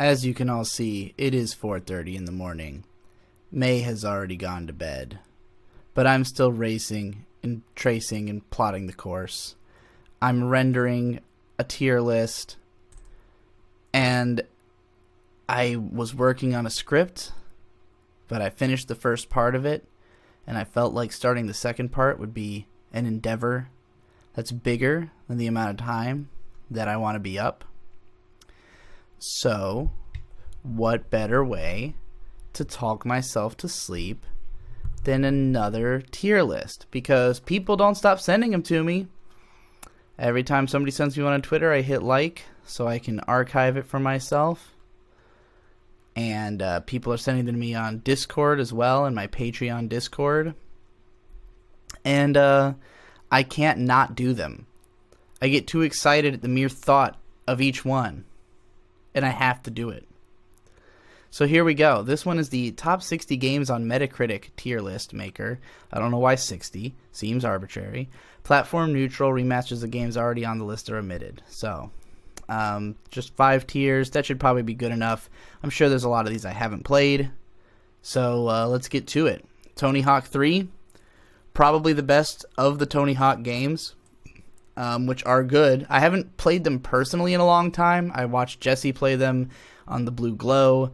As you can all see, it is 4:30 in the morning. May has already gone to bed, but I'm still racing and tracing and plotting the course. I'm rendering a tier list, and I was working on a script, but I finished the first part of it, and I felt like starting the second part would be an endeavor that's bigger than the amount of time that I want to be up. So, what better way to talk myself to sleep than another tier list? Because people don't stop sending them to me. Every time somebody sends me one on Twitter, I hit like so I can archive it for myself. And people are sending them to me on Discord as well, in my Patreon Discord. And I can't not do them. I get too excited at the mere thought of each one, and I have to do it. So here we go. This one is the top 60 games on Metacritic tier list maker. I don't know why 60. Seems arbitrary. Platform neutral, remasters the games already on the list are omitted. So, just 5 tiers. That should probably be good enough. I'm sure there's a lot of these I haven't played. So, let's get to it. Tony Hawk 3. Probably the best of the Tony Hawk games, which are good. I haven't played them personally in a long time. I watched Jesse play them on the Blue Glow,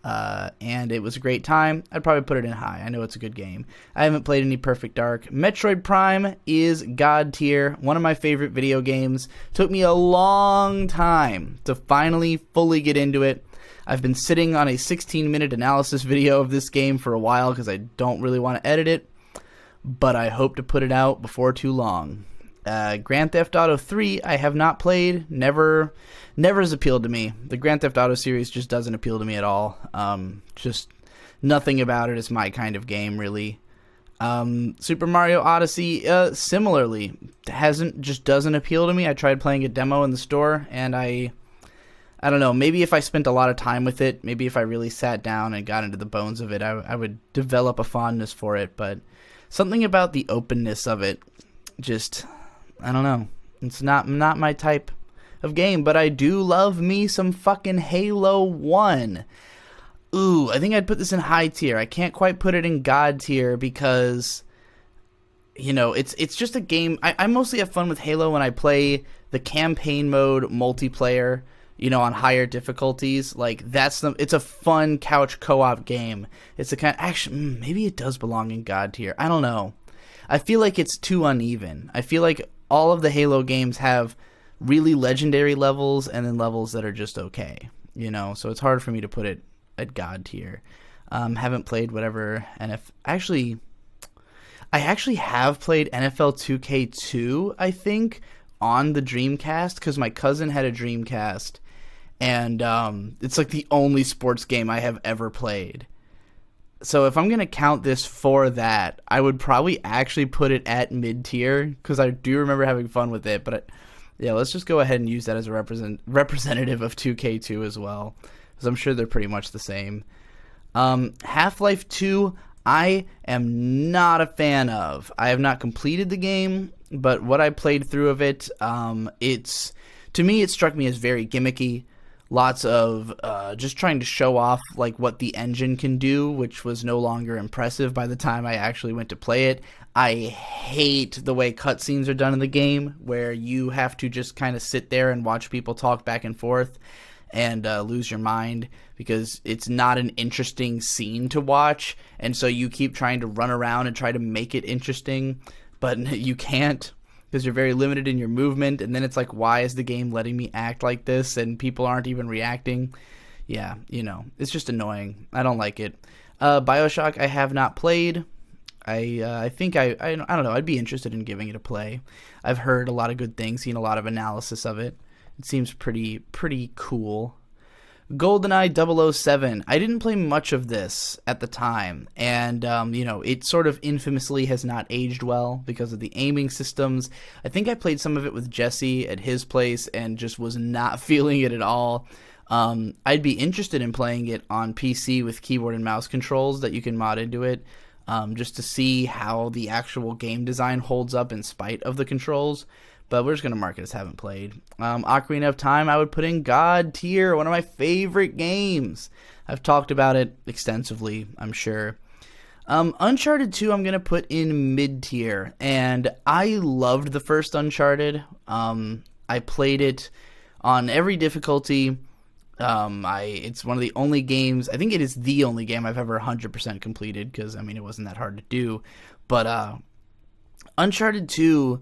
and it was a great time. I'd probably put it in high. I know it's a good game. I haven't played any Perfect Dark. Metroid Prime is God tier, one of my favorite video games. Took me a long time to finally fully get into it. I've been sitting on a 16-minute analysis video of this game for a while because I don't really want to edit it, but I hope to put it out before too long. Grand Theft Auto 3 I have not played. Never has appealed to me. The Grand Theft Auto series just doesn't appeal to me at all. Just nothing about it is my kind of game, really. Super Mario Odyssey, similarly, doesn't appeal to me. I tried playing a demo in the store, and I don't know, maybe if I spent a lot of time with it, maybe if I really sat down and got into the bones of it, I would develop a fondness for it, but something about the openness of it, just, I don't know. It's not my type of game, but I do love me some fucking Halo 1. Ooh, I think I'd put this in high tier. I can't quite put it in God tier because, you know, it's just a game. I mostly have fun with Halo when I play the campaign mode multiplayer, you know, on higher difficulties. Like, it's a fun couch co-op game. It's the kind, actually, maybe it does belong in God tier. I don't know. I feel like it's too uneven. I feel like all of the Halo games have really legendary levels and then levels that are just okay, you know, so it's hard for me to put it at God tier. Haven't played whatever I actually have played NFL 2K2, I think, on the Dreamcast, because my cousin had a Dreamcast, and it's like the only sports game I have ever played. So if I'm going to count this for that, I would probably actually put it at mid-tier, because I do remember having fun with it. But yeah, let's just go ahead and use that as a representative of 2K2 as well, because I'm sure they're pretty much the same. Half-Life 2, I am not a fan of. I have not completed the game, but what I played through of it, to me, it struck me as very gimmicky. Lots of just trying to show off like what the engine can do, which was no longer impressive by the time I actually went to play it. I hate the way cutscenes are done in the game, where you have to just kind of sit there and watch people talk back and forth and lose your mind, because it's not an interesting scene to watch, and so you keep trying to run around and try to make it interesting, but you can't, because you're very limited in your movement, and then it's like, why is the game letting me act like this, and people aren't even reacting? Yeah, you know, it's just annoying. I don't like it. BioShock I have not played. I think I don't know, I'd be interested in giving it a play. I've heard a lot of good things, seen a lot of analysis of it. It seems pretty cool. GoldenEye 007. I didn't play much of this at the time, and you know, it sort of infamously has not aged well because of the aiming systems. I think I played some of it with Jesse at his place and just was not feeling it at all. I'd be interested in playing it on PC with keyboard and mouse controls that you can mod into it, just to see how the actual game design holds up in spite of the controls. but we're just going to mark it as haven't played. Ocarina of Time, I would put in God tier, one of my favorite games. I've talked about it extensively, I'm sure. Uncharted 2, I'm going to put in mid tier, and I loved the first Uncharted. I played it on every difficulty. It's one of the only games, I think it is the only game I've ever 100% completed, because, I mean, it wasn't that hard to do. But Uncharted 2,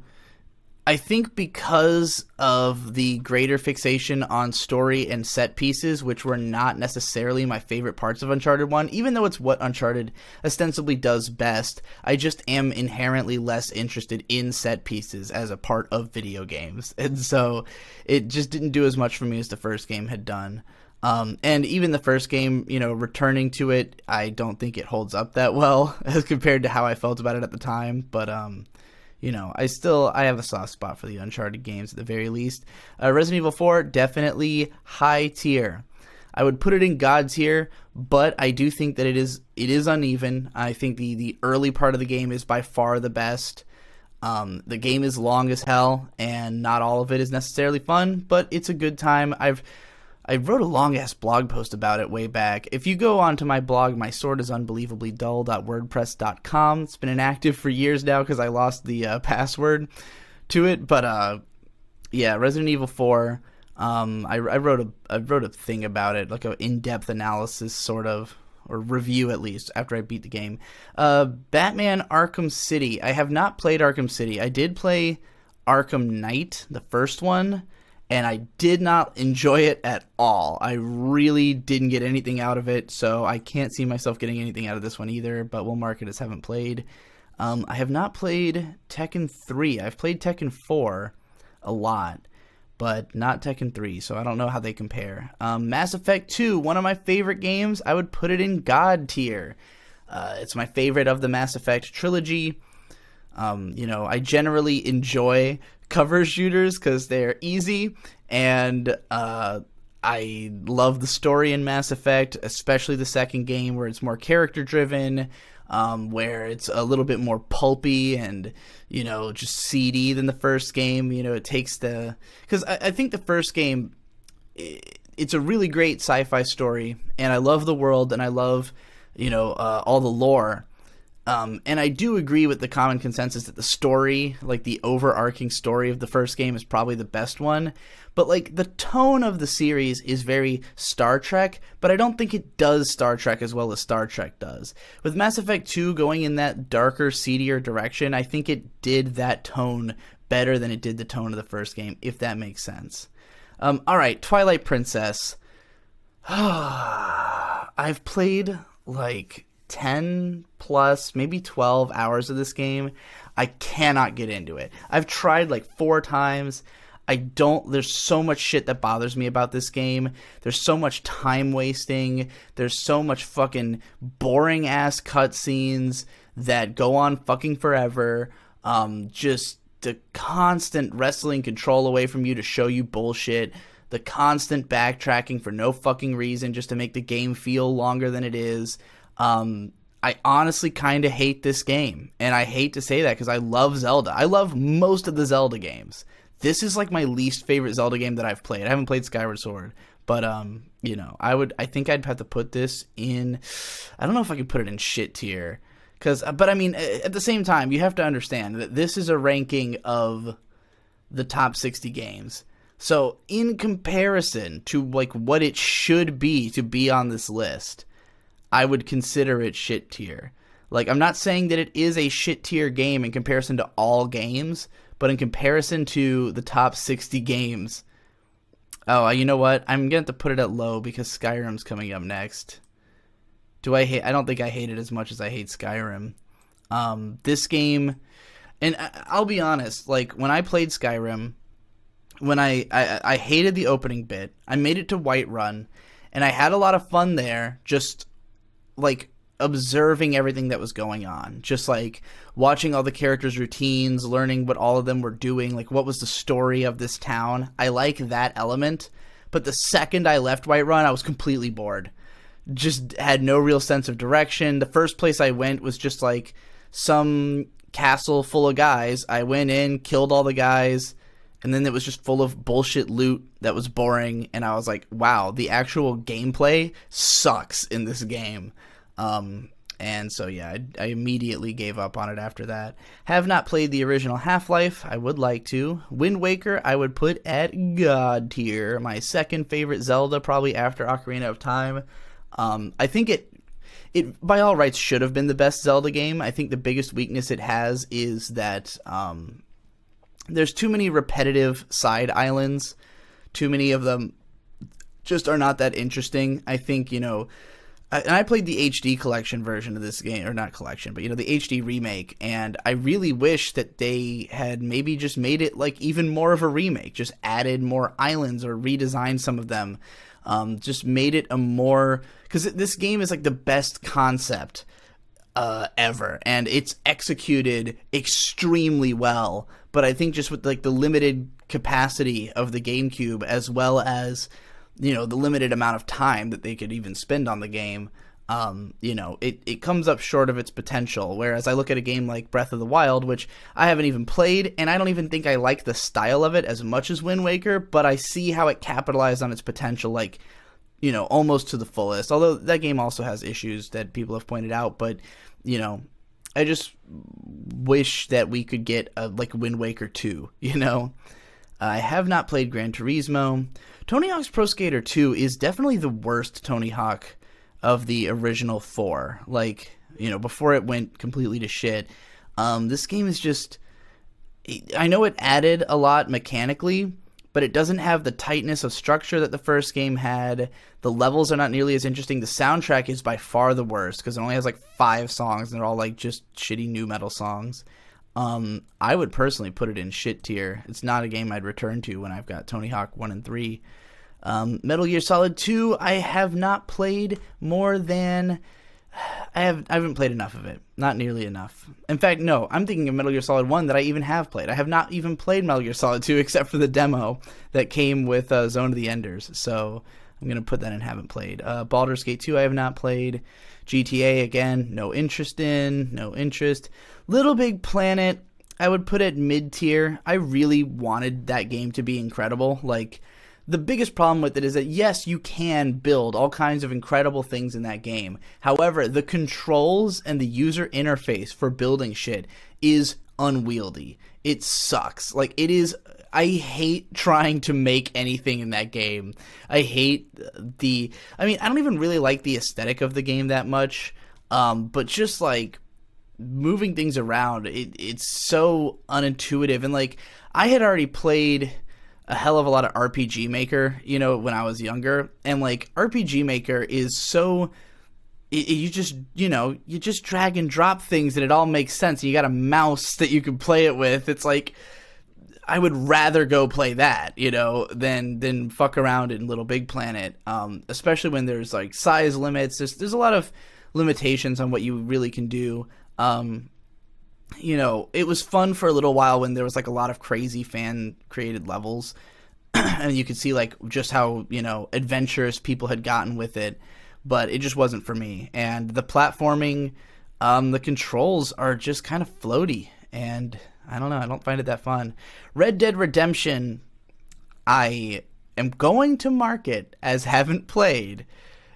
I think because of the greater fixation on story and set pieces, which were not necessarily my favorite parts of Uncharted 1, even though it's what Uncharted ostensibly does best, I just am inherently less interested in set pieces as a part of video games. And so it just didn't do as much for me as the first game had done. And even the first game, you know, returning to it, I don't think it holds up that well as compared to how I felt about it at the time. But, you know, I have a soft spot for the Uncharted games at the very least. Resident Evil 4, definitely high tier. I would put it in God tier, but I do think that it is uneven. I think the early part of the game is by far the best. The game is long as hell, and not all of it is necessarily fun, but it's a good time. I wrote a long-ass blog post about it way back. If you go onto my blog, myswordisUnbelievablydull.wordpress.com. It's been inactive for years now because I lost the password to it. But yeah, Resident Evil 4. I wrote a thing about it, like an in-depth analysis, sort of, or review at least, after I beat the game. Batman Arkham City. I have not played Arkham City. I did play Arkham Knight, the first one, and I did not enjoy it at all. I really didn't get anything out of it, so I can't see myself getting anything out of this one either, but we'll mark it as haven't played. I have not played Tekken 3. I've played Tekken 4 a lot, but not Tekken 3, so I don't know how they compare. Mass Effect 2, one of my favorite games. I would put it in God tier. It's my favorite of the Mass Effect trilogy. You know, I generally enjoy cover shooters because they're easy, and I love the story in Mass Effect, especially the second game where it's more character driven, where it's a little bit more pulpy and, you know, just seedy than the first game. You know, it takes because I think the first game, it's a really great sci-fi story, and I love the world, and I love, you know, all the lore. And I do agree with the common consensus that the story, like the overarching story of the first game, is probably the best one. But, like, the tone of the series is very Star Trek, but I don't think it does Star Trek as well as Star Trek does. With Mass Effect 2 going in that darker, seedier direction, I think it did that tone better than it did the tone of the first game, if that makes sense. Alright, Twilight Princess. I've played, like, 10 plus, maybe 12 hours of this game. I cannot get into it. I've tried like 4 times. There's so much shit that bothers me about this game. There's so much time wasting. There's so much fucking boring ass cutscenes that go on fucking forever. Just the constant wrestling control away from you to show you bullshit. The constant backtracking for no fucking reason just to make the game feel longer than it is. I honestly kind of hate this game, and I hate to say that because I love Zelda. I love most of the Zelda games. This is like my least favorite Zelda game that I've played. I haven't played Skyward Sword, but you know, I think I'd have to put this in. I don't know if I could put it in shit tier, but I mean, at the same time, you have to understand that this is a ranking of the top 60 games. So in comparison to like what it should be to be on this list, I would consider it shit tier. Like, I'm not saying that it is a shit tier game in comparison to all games, but in comparison to the top 60 games. Oh, you know what? I'm going to have to put it at low because Skyrim's coming up next. I don't think I hate it as much as I hate Skyrim. This game, and I'll be honest, like, when I played Skyrim, when I hated the opening bit, I made it to Whiterun, and I had a lot of fun there, just like observing everything that was going on, just like watching all the characters' routines, learning what all of them were doing, like what was the story of this town. I like that element, but the second I left Whiterun, I was completely bored. Just had no real sense of direction. The first place I went was just like some castle full of guys. I went in, killed all the guys, and then it was just full of bullshit loot that was boring, and I was like, wow, the actual gameplay sucks in this game. And so, yeah, I immediately gave up on it after that. Have not played the original Half-Life. I would like to. Wind Waker, I would put at God tier. My second favorite Zelda, probably after Ocarina of Time. I think it by all rights should have been the best Zelda game. I think the biggest weakness it has is that there's too many repetitive side islands. Too many of them just are not that interesting. I think, and I played the HD collection version of this game, or not collection, but the HD remake, and I really wish that they had maybe just made it like even more of a remake, just added more islands or redesigned some of them, just made it a more, because this game is like the best concept ever, and it's executed extremely well, but I think just with like the limited capacity of the GameCube, as well as the limited amount of time that they could even spend on the game, it comes up short of its potential. Whereas I look at a game like Breath of the Wild, which I haven't even played, and I don't even think I like the style of it as much as Wind Waker, but I see how it capitalized on its potential, like, almost to the fullest. Although that game also has issues that people have pointed out, but, I just wish that we could get like Wind Waker 2, I have not played Gran Turismo. Tony Hawk's Pro Skater 2 is definitely the worst Tony Hawk of the original 4. Like, before it went completely to shit. This game is just, I know it added a lot mechanically, but it doesn't have the tightness of structure that the first game had. The levels are not nearly as interesting. The soundtrack is by far the worst, because it only has like 5 songs, and they're all like just shitty nu metal songs. I would personally put it in shit tier. It's not a game I'd return to when I've got Tony Hawk 1 and 3. Metal Gear Solid 2, I have not played more than... I haven't played enough of it. Not nearly enough. In fact, no, I'm thinking of Metal Gear Solid 1 that I even have played. I have not even played Metal Gear Solid 2 except for the demo that came with Zone of the Enders. So I'm going to put that in haven't played. Baldur's Gate 2 I have not played. GTA, again, no interest. Little Big Planet, I would put it mid-tier. I really wanted that game to be incredible. Like, the biggest problem with it is that, yes, you can build all kinds of incredible things in that game. However, the controls and the user interface for building shit is unwieldy. It sucks. Like, it is... I hate trying to make anything in that game. I hate I don't even really like the aesthetic of the game that much, but just, like, moving things around, it's so unintuitive. And, like, I had already played a hell of a lot of RPG Maker, when I was younger, and, like, RPG Maker is so... You just drag and drop things and it all makes sense. You got a mouse that you can play it with. It's like... I would rather go play that, than fuck around in Little Big Planet, especially when there's, like, size limits. There's a lot of limitations on what you really can do. It was fun for a little while when there was, like, a lot of crazy fan-created levels, and you could see, like, just how, adventurous people had gotten with it, but it just wasn't for me. And the platforming, the controls are just kind of floaty, and... I don't know. I don't find it that fun. Red Dead Redemption, I am going to mark it as haven't played.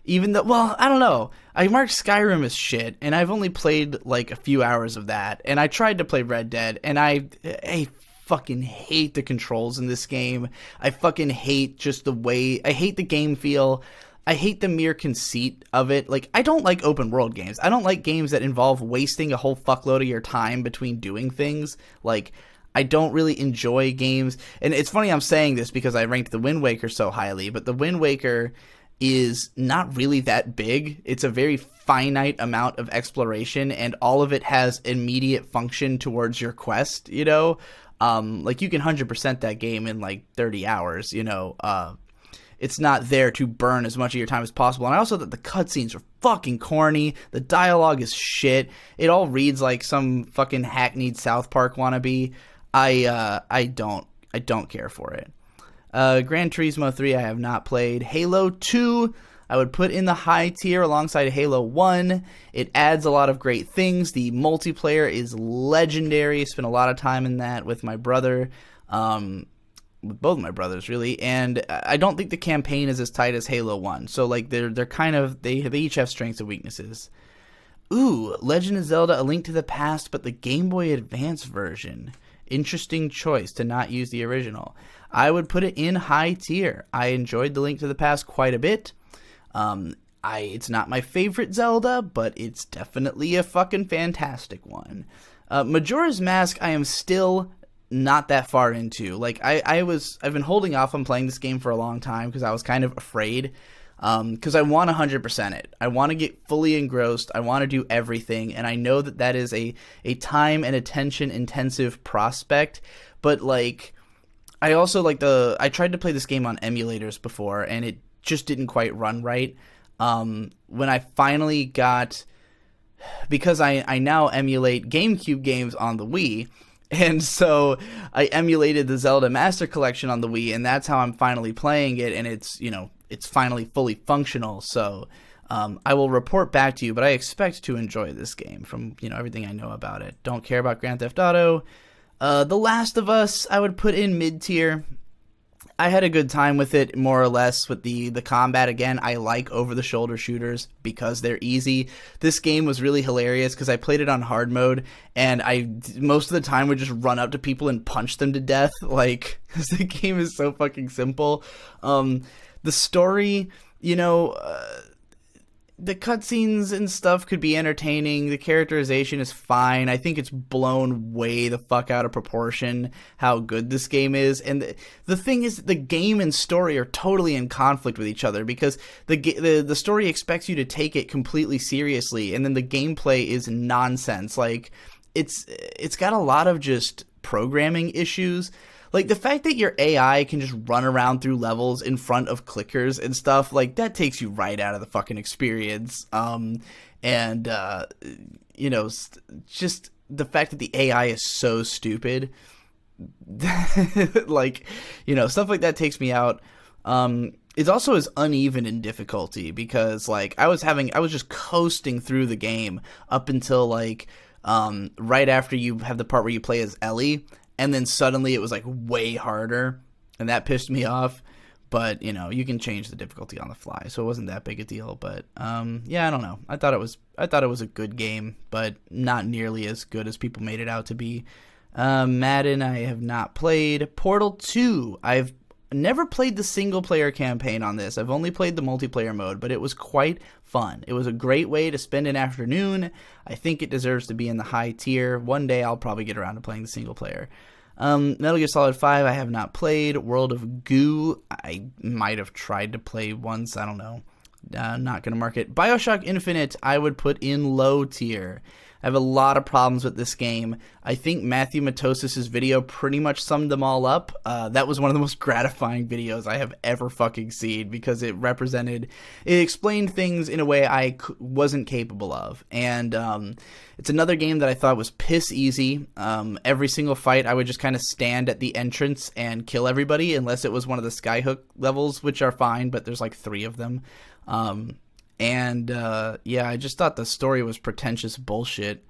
Even though, well, I don't know. I marked Skyrim as shit, and I've only played like a few hours of that. And I tried to play Red Dead, and I fucking hate the controls in this game. I fucking hate just the way, I hate the game feel. I hate the mere conceit of it. Like, I don't like open world games. I don't like games that involve wasting a whole fuckload of your time between doing things. Like, I don't really enjoy games. And it's funny I'm saying this because I ranked the Wind Waker so highly, but the Wind Waker is not really that big. It's a very finite amount of exploration, and all of it has immediate function towards your quest, Like, you can 100% that game in, like, 30 hours, It's not there to burn as much of your time as possible. And I also thought the cutscenes are fucking corny. The dialogue is shit. It all reads like some fucking hackneyed South Park wannabe. I don't care for it. Gran Turismo 3 I have not played. Halo 2 I would put in the high tier alongside Halo 1. It adds a lot of great things. The multiplayer is legendary. Spent a lot of time in that with my brother. with both my brothers really, and I don't think the campaign is as tight as Halo 1. So like they're kind of they each have strengths and weaknesses. Ooh, Legend of Zelda: A Link to the Past, but the Game Boy Advance version. Interesting choice to not use the original. I would put it in high tier. I enjoyed The Link to the Past quite a bit. It's not my favorite Zelda, but it's definitely a fucking fantastic one. Majora's Mask, I am still not that far into. Like I've been holding off on playing this game for a long time because I was kind of afraid. Because I want 100% it. I want to get fully engrossed. I want to do everything, and I know that is a time and attention intensive prospect. But like, I also I tried to play this game on emulators before, and it just didn't quite run right. When I finally got, because I now emulate GameCube games on the Wii. And so I emulated the Zelda Master Collection on the Wii, and that's how I'm finally playing it, and it's finally fully functional. So I will report back to you, but I expect to enjoy this game from, everything I know about it. Don't care about Grand Theft Auto. The Last of Us, I would put in mid-tier. I had a good time with it, more or less, with the combat. Again, I like over-the-shoulder shooters because they're easy. This game was really hilarious because I played it on hard mode, and I most of the time would just run up to people and punch them to death, because the game is so fucking simple. The story, the cutscenes and stuff could be entertaining. The characterization is fine. I think it's blown way the fuck out of proportion how good this game is. And the thing is, the game and story are totally in conflict with each other because the story expects you to take it completely seriously, and then the gameplay is nonsense. Like it's got a lot of just programming issues. Like, the fact that your AI can just run around through levels in front of clickers and stuff, that takes you right out of the fucking experience. Just the fact that the AI is so stupid, stuff like that takes me out. It also is uneven in difficulty because, I was just coasting through the game up until, right after you have the part where you play as Ellie. And then suddenly it was way harder, and that pissed me off. But you can change the difficulty on the fly, so it wasn't that big a deal. But I don't know. I thought it was a good game, but not nearly as good as people made it out to be. Madden, I have not played. Portal 2, I've never played the single player campaign on this. I've only played the multiplayer mode, but it was quite fun. It was a great way to spend an afternoon. I think it deserves to be in the high tier. One day I'll probably get around to playing the single player. Metal Gear Solid 5 I have not played. World of Goo I might have tried to play once. I don't know. Not going to mark it. BioShock Infinite I would put in low tier. I have a lot of problems with this game. I think Matthew Matosis' video pretty much summed them all up. That was one of the most gratifying videos I have ever fucking seen because it explained things in a way I wasn't capable of. And it's another game that I thought was piss easy. Every single fight I would just kind of stand at the entrance and kill everybody unless it was one of the Skyhook levels, which are fine, but there's 3 of them. I just thought the story was pretentious bullshit.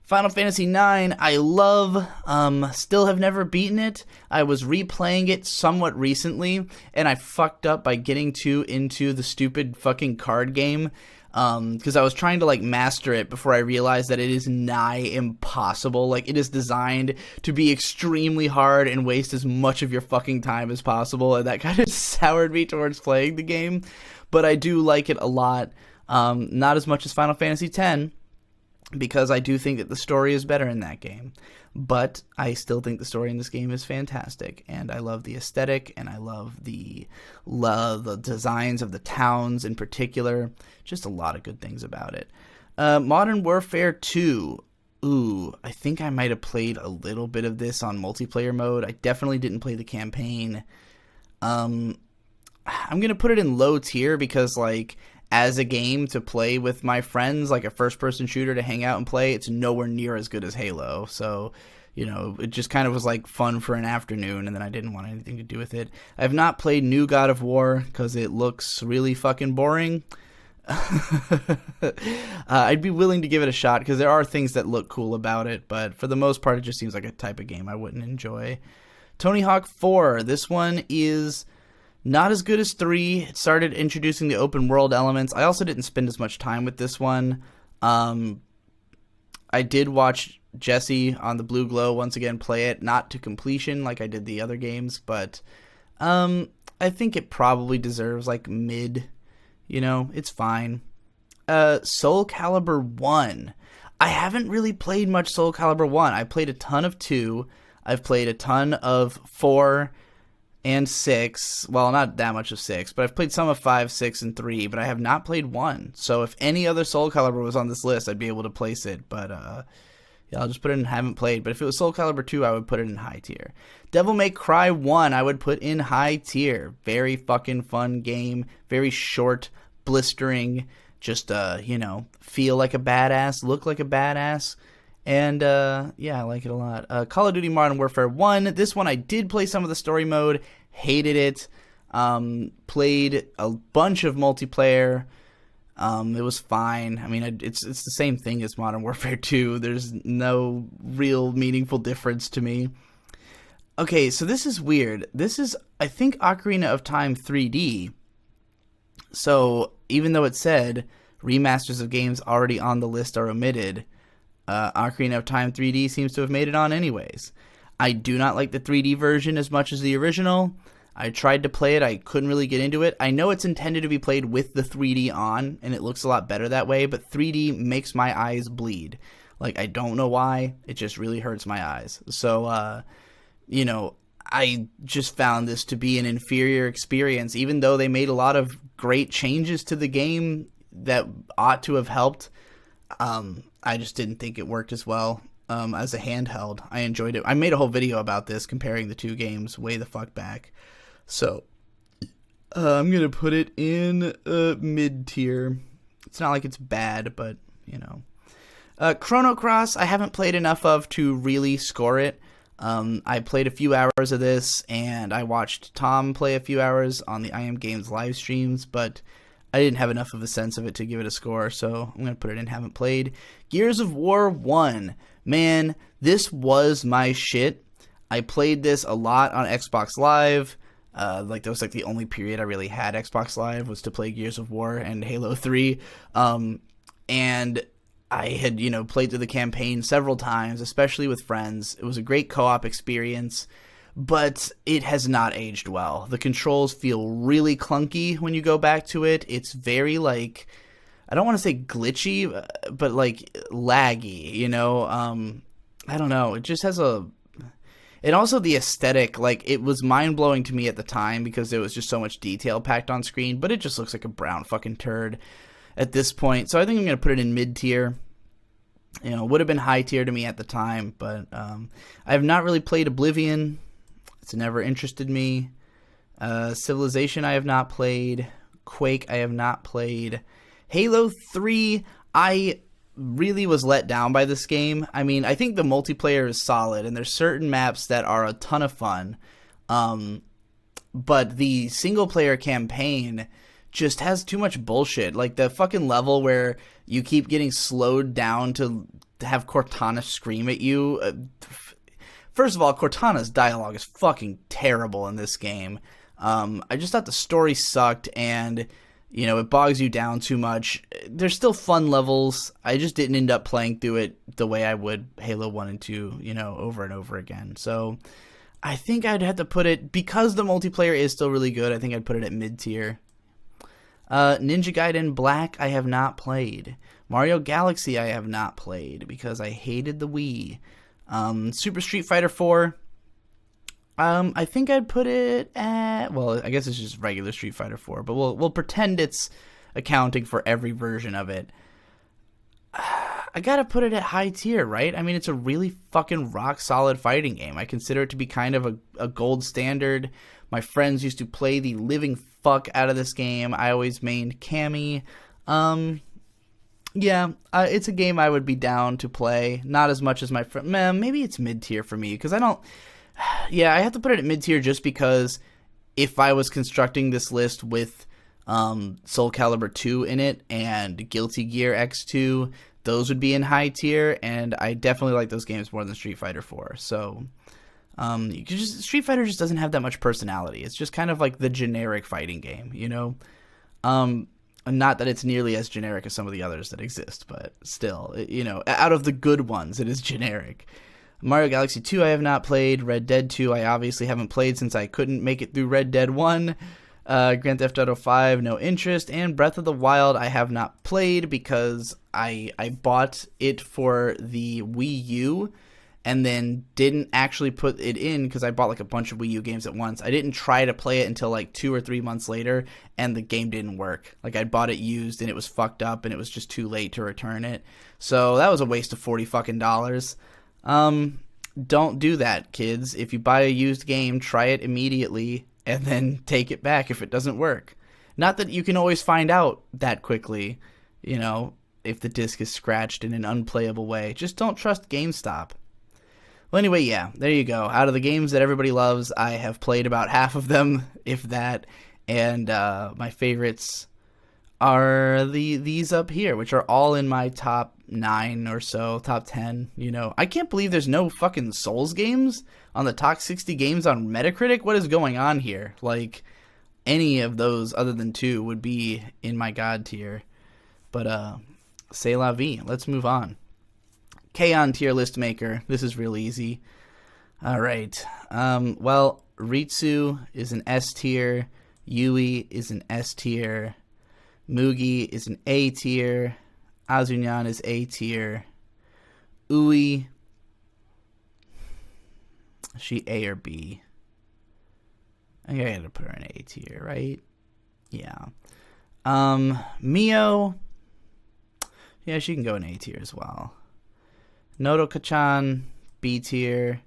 Final Fantasy IX, I love, still have never beaten it. I was replaying it somewhat recently, and I fucked up by getting too into the stupid fucking card game, because I was trying to, master it before I realized that it is nigh impossible. It is designed to be extremely hard and waste as much of your fucking time as possible, and that kind of soured me towards playing the game. But I do like it a lot. Not as much as Final Fantasy X, because I do think that the story is better in that game. But I still think the story in this game is fantastic, and I love the aesthetic, and I love the designs of the towns in particular. Just a lot of good things about it. Modern Warfare 2. Ooh, I think I might have played a little bit of this on multiplayer mode. I definitely didn't play the campaign. I'm going to put it in low tier because, as a game to play with my friends, a first-person shooter to hang out and play, it's nowhere near as good as Halo. So, it just kind of was, fun for an afternoon, and then I didn't want anything to do with it. I have not played New God of War because it looks really fucking boring. I'd be willing to give it a shot because there are things that look cool about it, but for the most part, it just seems like a type of game I wouldn't enjoy. Tony Hawk 4. This one is not as good as 3. It started introducing the open world elements. I also didn't spend as much time with this one. I did watch Jesse on the Blue Glow once again play it, not to completion like I did the other games, but I think it probably deserves like mid. You know, it's fine. Soul Calibur 1. I haven't really played much Soul Calibur 1. I played a ton of 2. I've played a ton of 4 and 6. Well, not that much of 6, but I've played some of 5, 6, and 3, but I have not played 1. So if any other Soul Calibur was on this list, I'd be able to place it, but yeah, I'll just put it in haven't played. But if it was Soul Calibur 2, I would put it in high tier. Devil May Cry 1, I would put in high tier. Very fucking fun game. Very short, blistering. Just, you know, feel like a badass, look like a badass. And, yeah, I like it a lot. Call of Duty Modern Warfare 1. This one I did play some of the story mode. Hated it. Played a bunch of multiplayer. It was fine. I mean, it's the same thing as Modern Warfare 2. There's no real meaningful difference to me. Okay, so this is weird. This is, I think, Ocarina of Time 3D. So, even though it said remasters of games already on the list are omitted, Ocarina of Time 3D seems to have made it on anyways. I do not like the 3D version as much as the original. I tried to play it. I couldn't really get into it. I know it's intended to be played with the 3D on, and it looks a lot better that way, but 3D makes my eyes bleed. Like, I don't know why. It just really hurts my eyes. So, you know, I just found this to be an inferior experience, even though they made a lot of great changes to the game that ought to have helped. I just didn't think it worked as well as a handheld. I enjoyed it. I made a whole video about this, comparing the two games way the fuck back. So, I'm going to put it in mid-tier. It's not like it's bad, but, you know. Chrono Cross, I haven't played enough of to really score it. I played a few hours of this, and I watched Tom play a few hours on the I Am Games live streams, but I didn't have enough of a sense of it to give it a score, so I'm going to put it in haven't played. Gears of War 1. Man, this was my shit. I played this a lot on Xbox Live. Like, that was like the only period I really had Xbox Live was to play Gears of War and Halo 3. And I had, you know, played through the campaign several times, especially with friends. It was a great co-op experience, but it has not aged well. The controls feel really clunky when you go back to it. It's very, like, I don't want to say glitchy, but, like, laggy, you know? I don't know. It just has a... And also the aesthetic, like, it was mind-blowing to me at the time because there was just so much detail packed on screen, but it just looks like a brown fucking turd at this point. So I think I'm going to put it in mid-tier. You know, it would have been high-tier to me at the time, but I have not really played Oblivion. It's never interested me. Civilization I have not played. Quake I have not played. Halo 3, I really was let down by this game. I mean, I think the multiplayer is solid, and there's certain maps that are a ton of fun. But the single-player campaign just has too much bullshit. Like, the fucking level where you keep getting slowed down to have Cortana scream at you. First of all, Cortana's dialogue is fucking terrible in this game. I just thought the story sucked, and, you know, it bogs you down too much. There's still fun levels. I just didn't end up playing through it the way I would Halo 1 and 2, you know, over and over again. So I think I'd have to put it, because the multiplayer is still really good, I think I'd put it at mid-tier. Ninja Gaiden Black I have not played. Mario Galaxy I have not played because I hated the Wii. Super Street Fighter 4. I think I'd put it at, well, I guess it's just regular Street Fighter 4, but we'll pretend it's accounting for every version of it. I gotta put it at high tier, right? I mean, it's a really fucking rock solid fighting game. I consider it to be kind of a gold standard. My friends used to play the living fuck out of this game. I always mained Cammy. Yeah, it's a game I would be down to play. Not as much as my friend. Man, maybe it's mid-tier for me, because I don't... Yeah, I have to put it at mid-tier just because if I was constructing this list with Soul Calibur 2 in it and Guilty Gear X2, those would be in high tier, and I definitely like those games more than Street Fighter 4. So, Street Fighter just doesn't have that much personality. It's just kind of like the generic fighting game, you know? Not that it's nearly as generic as some of the others that exist, but still, you know, out of the good ones, it is generic. Mario Galaxy 2 I have not played. Red Dead 2 I obviously haven't played since I couldn't make it through Red Dead 1. Grand Theft Auto 5, no interest. And Breath of the Wild I have not played because I bought it for the Wii U and then didn't actually put it in because I bought like a bunch of Wii U games at once. I didn't try to play it until like 2 or 3 months later, and the game didn't work. Like, I bought it used and it was fucked up and it was just too late to return it. So that was a waste of $40. Don't do that, kids. If you buy a used game, try it immediately and then take it back if it doesn't work. Not that you can always find out that quickly, you know, if the disc is scratched in an unplayable way. Just don't trust GameStop. Well, anyway, yeah, there you go. Out of the games that everybody loves, I have played about half of them, if that, and my favorites are these up here, which are all in my top 9 or so, top 10, you know. I can't believe there's no fucking Souls games on the top 60 games on Metacritic. What is going on here? Like, any of those other than 2 would be in my god tier. But, c'est la vie. Let's move on. K-On! Tier list maker. This is real easy. Alright. Well, Ritsu is an S tier. Yui is an S tier. Mugi is an A tier. Azunyan is A tier. Ui. Is she A or B? I think I gotta put her in A tier, right? Yeah. Mio. Yeah, she can go in A tier as well. Nodoka-chan, B tier.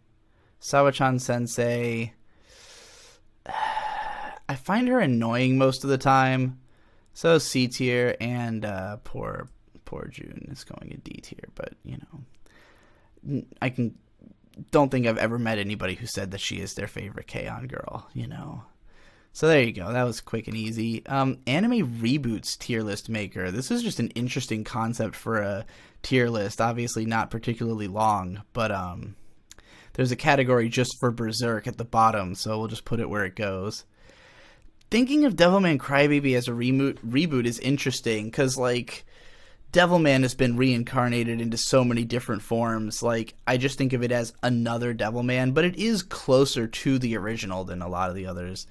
Sawa-chan Sensei. I find her annoying most of the time. So C tier, and poor June is going in D tier. But, you know, don't think I've ever met anybody who said that she is their favorite K-On! Girl, you know. So there you go. That was quick and easy. Anime Reboots tier list maker. This is just an interesting concept for a tier list. Obviously not particularly long, but there's a category just for Berserk at the bottom, so we'll just put it where it goes. Thinking of Devilman Crybaby as a reboot is interesting, because, like, Devilman has been reincarnated into so many different forms. Like, I just think of it as another Devilman, but it is closer to the original than a lot of the others.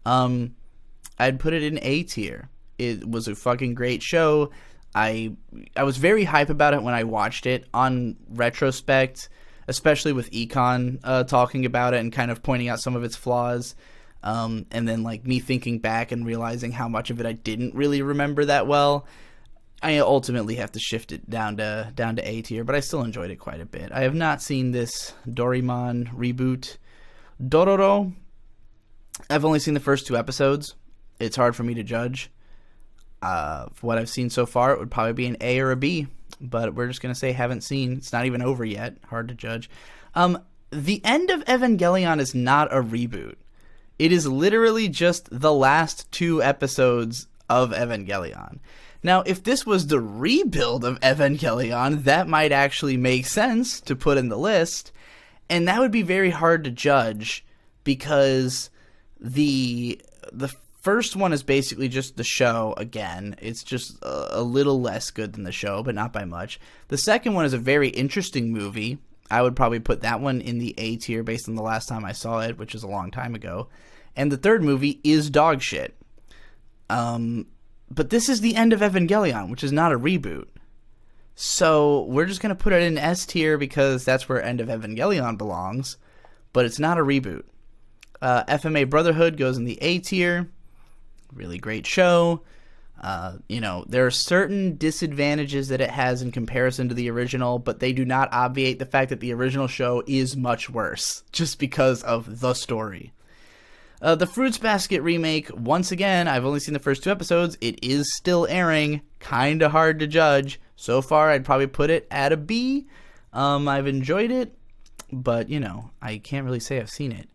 I'd put it in A tier. It was a fucking great show. I was very hype about it when I watched it. On retrospect, especially with Econ talking about it and kind of pointing out some of its flaws, and then, like, me thinking back and realizing how much of it I didn't really remember that well, I ultimately have to shift it down to A tier, but I still enjoyed it quite a bit. I have not seen this Doraemon reboot. Dororo, I've only seen the first 2 episodes. It's hard for me to judge. What I've seen so far, it would probably be an A or a B, but we're just going to say haven't seen. It's not even over yet. Hard to judge. The end of Evangelion is not a reboot. It is literally just the last 2 episodes of Evangelion. Now, if this was the rebuild of Evangelion, that might actually make sense to put in the list, and that would be very hard to judge, because the first one is basically just the show again. It's just a little less good than the show, but not by much. The second one is a very interesting movie. I would probably put that one in the A tier based on the last time I saw it, which is a long time ago. And the third movie is dog shit. But this is the end of Evangelion, which is not a reboot. So we're just going to put it in S tier because that's where End of Evangelion belongs. But it's not a reboot. FMA Brotherhood goes in the A tier. Really great show. You know, there are certain disadvantages that it has in comparison to the original, but they do not obviate the fact that the original show is much worse, just because of the story. The Fruits Basket remake, once again, I've only seen the first 2 episodes. It is still airing. Kind of hard to judge. So far, I'd probably put it at a B. I've enjoyed it, but, you know, I can't really say I've seen it.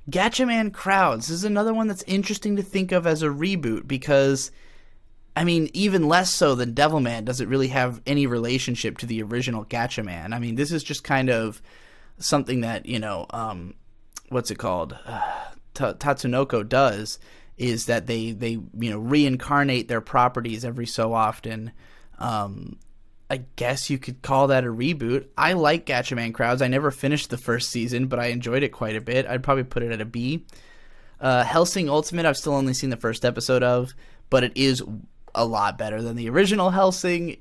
Gatchaman Crowds. This is another one that's interesting to think of as a reboot because, I mean, even less so than Devilman does it really have any relationship to the original Gatchaman. I mean, this is just kind of something that, you know, what's it called? Tatsunoko does is that they reincarnate their properties every so often. I guess you could call that a reboot. I like Gatchaman Crowds. I never finished the first season, but I enjoyed it quite a bit. I'd probably put it at a B. Hellsing Ultimate, I've still only seen the first episode of, but it is a lot better than the original Hellsing.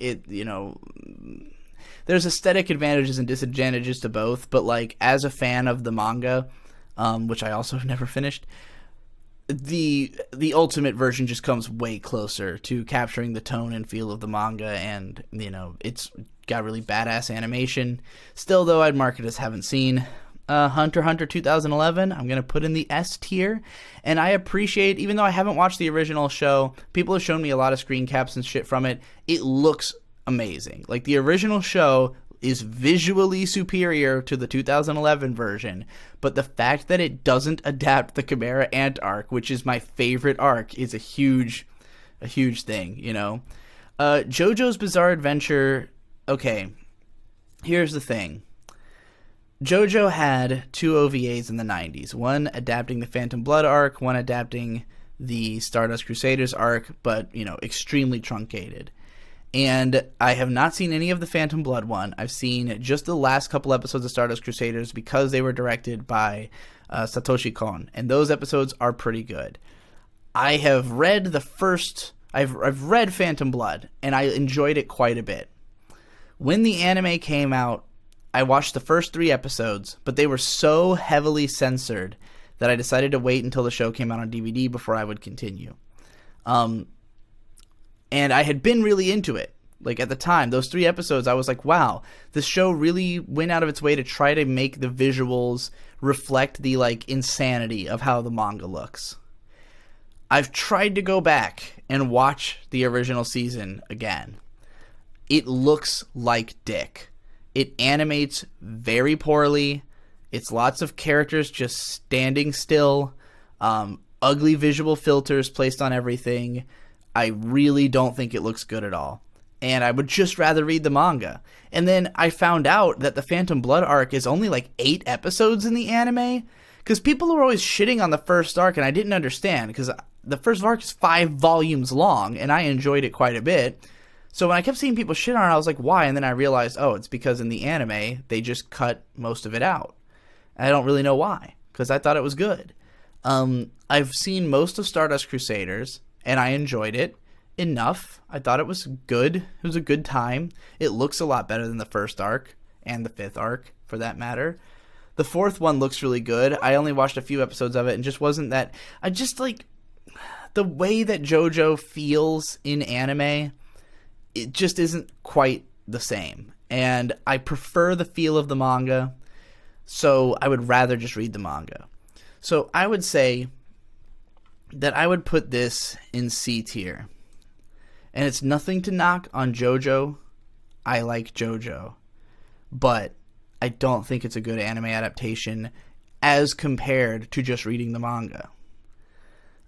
There's aesthetic advantages and disadvantages to both, but like as a fan of the manga, which I also have never finished, the ultimate version just comes way closer to capturing the tone and feel of the manga, and it's got really badass animation. Still, though, I'd mark it as haven't seen. Hunter x Hunter 2011, I'm going to put in the S tier, and I appreciate, even though I haven't watched the original show, people have shown me a lot of screen caps and shit from it. It looks amazing. Like, the original show is visually superior to the 2011 version, but the fact that it doesn't adapt the Chimera Ant arc, which is my favorite arc, is a huge thing, JoJo's Bizarre Adventure, okay, here's the thing. JoJo had 2 OVAs in the 90s, one adapting the Phantom Blood arc, one adapting the Stardust Crusaders arc, but, extremely truncated. And I have not seen any of the Phantom Blood one. I've seen just the last couple episodes of Stardust Crusaders because they were directed by Satoshi Kon, and those episodes are pretty good. I have read I've read Phantom Blood, and I enjoyed it quite a bit. When the anime came out, I watched the first 3 episodes, but they were so heavily censored that I decided to wait until the show came out on DVD before I would continue. And I had been really into it. Like, at the time, those 3 episodes, I was like, wow, this show really went out of its way to try to make the visuals reflect the, insanity of how the manga looks. I've tried to go back and watch the original season again. It looks like dick. It animates very poorly. It's lots of characters just standing still. Ugly visual filters placed on everything. I really don't think it looks good at all. And I would just rather read the manga. And then I found out that the Phantom Blood arc is only 8 episodes in the anime. Because people were always shitting on the first arc, and I didn't understand. Because the first arc is 5 volumes long, and I enjoyed it quite a bit. So when I kept seeing people shit on it, I was like, why? And then I realized, oh, it's because in the anime, they just cut most of it out. And I don't really know why, because I thought it was good. I've seen most of Stardust Crusaders, and I enjoyed it enough. I thought it was good. It was a good time. It looks a lot better than the first arc, and the 5th arc, for that matter. The 4th one looks really good. I only watched a few episodes of it, and just wasn't that... I just, the way that JoJo feels in anime... it just isn't quite the same. And I prefer the feel of the manga, so I would rather just read the manga. So I would say that I would put this in C tier. And it's nothing to knock on JoJo. I like JoJo. But I don't think it's a good anime adaptation as compared to just reading the manga.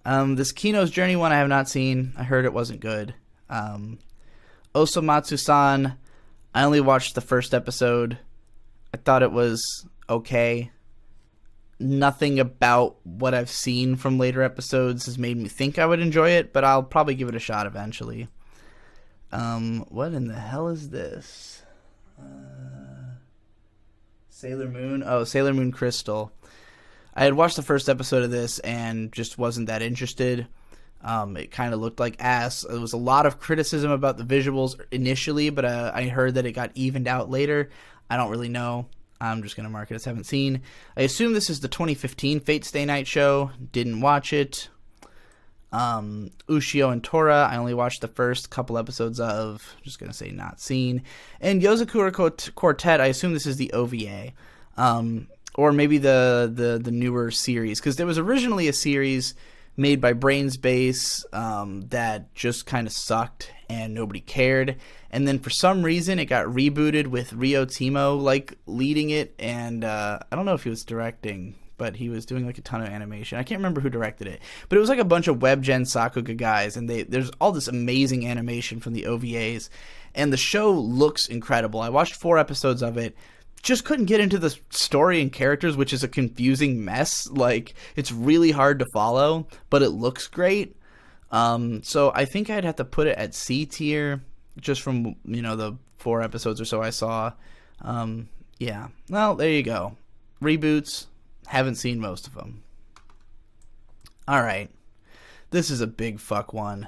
This Kino's Journey one I have not seen. I heard it wasn't good. Osomatsu-san, I only watched the first episode. I thought it was okay. Nothing about what I've seen from later episodes has made me think I would enjoy it, but I'll probably give it a shot eventually. What in the hell is this? Sailor Moon? Oh, Sailor Moon Crystal. I had watched the first episode of this and just wasn't that interested. It kind of looked like ass. There was a lot of criticism about the visuals initially, but I heard that it got evened out later. I don't really know. I'm just going to mark it as haven't seen. I assume this is the 2015 Fate Stay Night show. Didn't watch it. Ushio and Tora, I only watched the first couple episodes of. Just going to say not seen. And Yozakura Quartet, I assume this is the OVA. Or maybe the newer series. Because there was originally a series made by Brains Base that just kind of sucked and nobody cared. And then for some reason it got rebooted with Ryo Timo leading it, and I don't know if he was directing, but he was doing a ton of animation. I can't remember who directed it, but it was a bunch of WebGen Sakuga guys, and there's all this amazing animation from the OVAs, and the show looks incredible. I watched 4 episodes of it. just couldn't get into the story and characters, which is a confusing mess. Like, it's really hard to follow, but it looks great. So I think I'd have to put it at C tier, just from, you know, the 4 episodes or so I saw. Yeah. Well, there you go. Reboots. Haven't seen most of them. All right. This is a big fuck one.